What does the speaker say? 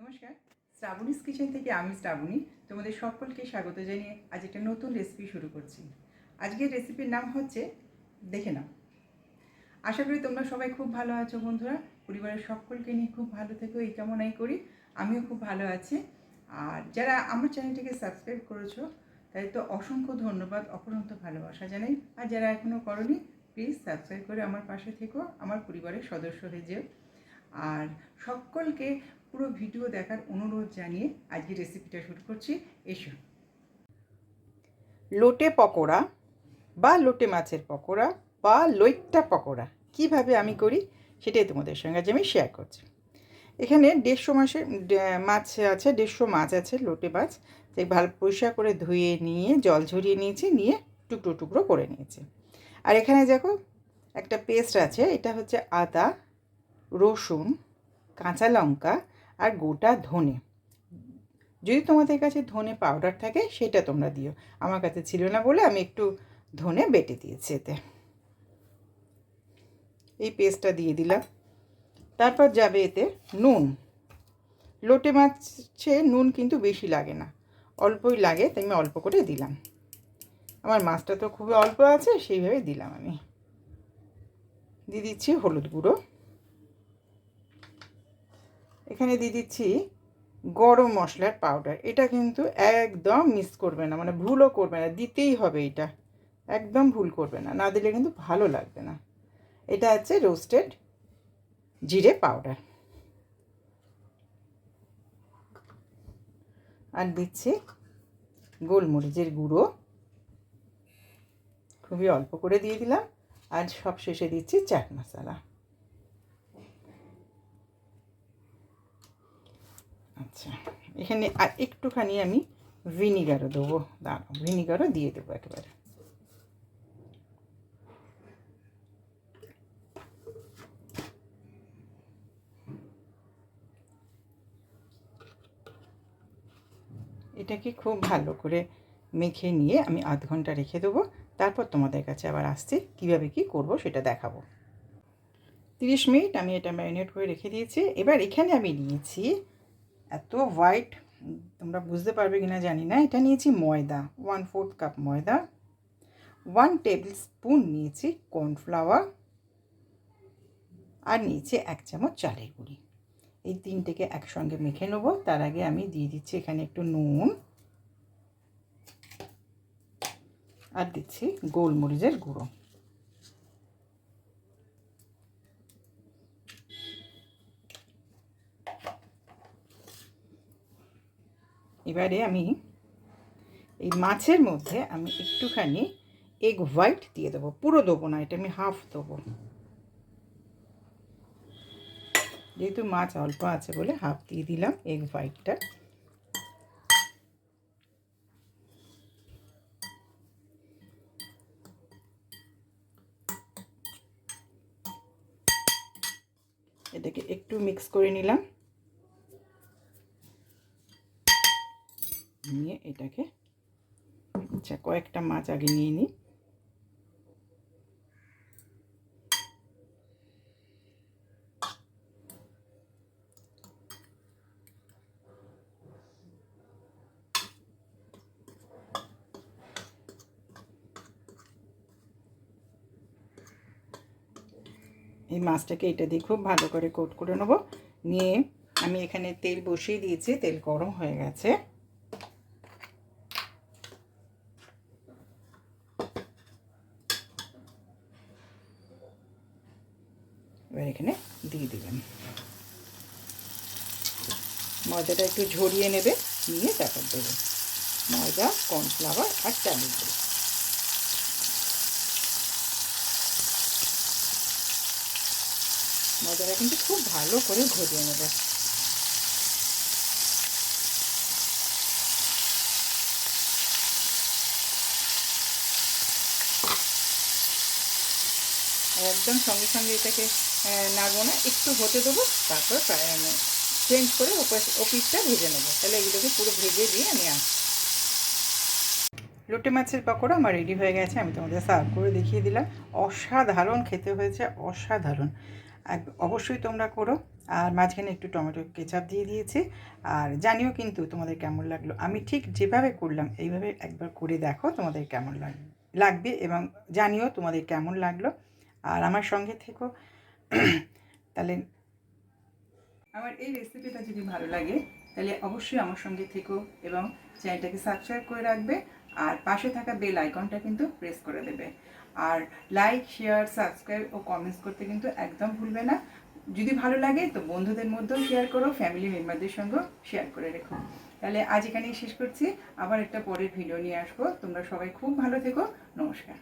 নমস্কার, শ্রাবণীস কিচেন থেকে আমি শ্রাবণী তোমাদের সকলকে স্বাগত জানিয়ে আজ একটা নতুন রেসিপি শুরু করছি। আজকের রেসিপির নাম হচ্ছে দেখে নাও। আশা করি তোমরা সবাই খুব ভালো আছো বন্ধুরা, পরিবারের সকলকে নিয়ে খুব ভালো থেকো এই কামনাই করি। আমিও খুব ভালো আছি। আর যারা আমার চ্যানেলটিকে সাবস্ক্রাইব করেছো তাই তো অসংখ্য ধন্যবাদ, অপরন্ত ভালোবাসা জানাই। আর যারা এখনও করোনি প্লিজ সাবস্ক্রাইব করে আমার পাশে থেকো, আমার পরিবারের সদস্য হয়ে যেও। আর সকলকে পুরো ভিডিও দেখার অনুরোধ জানিয়ে আজকে রেসিপিটা শুরু করছি। এসো। লোটে পকোড়া বা লোটে মাছের পকোড়া বা লইট্টা পকোড়া কিভাবে আমি করি সেটাই তোমাদের সঙ্গে আজ আমি শেয়ার করছি। এখানে 150 মাছ আছে, 150 মাছ আছে, লোটে মাছ। তাই ভালো পরিষ্কার করে ধুয়ে নিয়ে জল ঝরিয়ে নিয়েছি, নিয়ে টুকরো টুকরো করে নিয়েছি। আর এখানে দেখো একটা পেস্ট আছে, এটা হচ্ছে আদা, রসুন, কাঁচা লঙ্কা আর গোটা ধনে। যদি তোমাদের কাছে ধনে পাউডার থাকে সেটা তোমরা দিও, আমার কাছে ছিল না বলে আমি একটু ধনে বেটে দিয়েছি এতে। এই পেস্টটা দিয়ে দিলাম। তারপর যাবে এতে নুন। লোটে মাছে নুন কিন্তু বেশি লাগে না, অল্পই লাগে, তাই আমি অল্প করে দিলাম। আমার মাছটা তো খুবই অল্প আছে, সেইভাবে দিলাম। আমি দিয়ে দিচ্ছি হলুদ গুঁড়ো। এখানে দিয়ে দিচ্ছি গরম মশলার পাউডার। এটা কিন্তু একদম মিস করবে না, মানে ভুলও করবে না, দিতেই হবে। এটা একদম ভুল করবে না, না দিলে কিন্তু ভালো লাগবে না। এটা হচ্ছে রোস্টেড জিরে পাউডার। আর দিচ্ছি গোলমরিচের গুঁড়ো, খুবই অল্প করে দিয়ে দিলাম। আর সব শেষে দিচ্ছি চাট মশলা। আচ্ছা, এখানে আর একটুখানি আমি ভিনিগারও দেবো। দাঁড়াও, ভিনিগারও দিয়ে দেবো একেবারে। এটাকে খুব ভালো করে মেখে নিয়ে আমি আধ ঘন্টা রেখে দেবো। তারপর তোমাদের কাছে আবার আসছি, কীভাবে কী করব সেটা দেখাবো। 30 মিনিট আমি এটা ম্যারিনেট করে রেখে দিয়েছি। এবার এখানে আমি নিয়েছি এত হোয়াইট, তোমরা বুঝতে পারবে কি না জানি না, এটা নিয়েছি ময়দা, 1/4 কাপ ময়দা, 1 টেবিল স্পুন নিয়েছি কর্নফ্লাওয়ার, আর নিয়েছি 1 চামচ চালের গুঁড়ি। এই তিনটেকে একসঙ্গে মেখে নেবো। তার আগে আমি দিয়ে দিচ্ছি এখানে একটু নুন, আর দিচ্ছি গোলমরিচের গুঁড়ো। এবারে আমি এই মাছের মধ্যে আমি একটুখানি এগ হোয়াইট দিয়ে দেবো, পুরো দেবো না, এটা আমি হাফ দেবো, যেহেতু মাছ অল্প আছে বলে হাফ দিয়ে দিলাম এগ হোয়াইটটা। এটাকে একটু মিক্স করে নিলাম, নিয়ে এটাকে আচ্ছা কয়েকটা মাছ আগে নিয়ে নিই। এই মাছটাকে এটা দিয়ে খুব ভালো করে কোট করে নেবো। নিয়ে আমি এখানে তেল বসিয়ে দিয়েছি, তেল গরম হয়ে গেছে। এবার এখানে দিয়ে দিবেন, ময়দাটা একটু ঝরিয়ে নেবে, নিয়ে তারপর দেবে ময়দা, কর্নফ্লাওয়ার আর চালের গুঁড়ো। ময়দাটা কিন্তু খুব ভালো করে ঝরিয়ে নেবে। একদম সঙ্গে সঙ্গে এটাকে নাড়বো না, একটু হতে দেবো, তারপর চেঞ্জ করে ওপিসটা ভেজে নেবো। তাহলে এগুলোকে পুরো ভেজে দিয়ে আমি আসছি। লোটে মাছের পকোড়া আমার রেডি হয়ে গেছে, আমি তোমাদের সার্ভ করে দেখিয়ে দিলাম। অসাধারণ খেতে হয়েছে, অসাধারণ। অবশ্যই তোমরা করো। আর মাঝখানে একটু টমেটো কেচাপ দিয়ে দিয়েছি। আর জানিও কিন্তু তোমাদের কেমন লাগলো। আমি ঠিক যেভাবে করলাম এইভাবে একবার করে দেখো, তোমাদের কেমন লাগবে এবং জানিও তোমাদের কেমন লাগলো। আর আমার সঙ্গে থেকো। তাহলে আমার এই রেসিপিটা যদি ভালো লাগে তাহলে অবশ্যই আমার সঙ্গে থেকো এবং চ্যানেলটাকে সাবস্ক্রাইব করে রাখবে। আর পাশে থাকা বেল আইকনটা কিন্তু প্রেস করে দেবে। আর লাইক, শেয়ার, সাবস্ক্রাইব ও কমেন্টস করতে কিন্তু একদম ভুলবে না। যদি ভালো লাগে তো বন্ধুদের মধ্যেও শেয়ার করো, ফ্যামিলি মেম্বারদের সঙ্গেও শেয়ার করে রেখো। তাহলে আজ এখানেই শেষ করছি। আবার একটা পরের ভিডিও নিয়ে আসবো। তোমরা সবাই খুব ভালো থেকো। নমস্কার।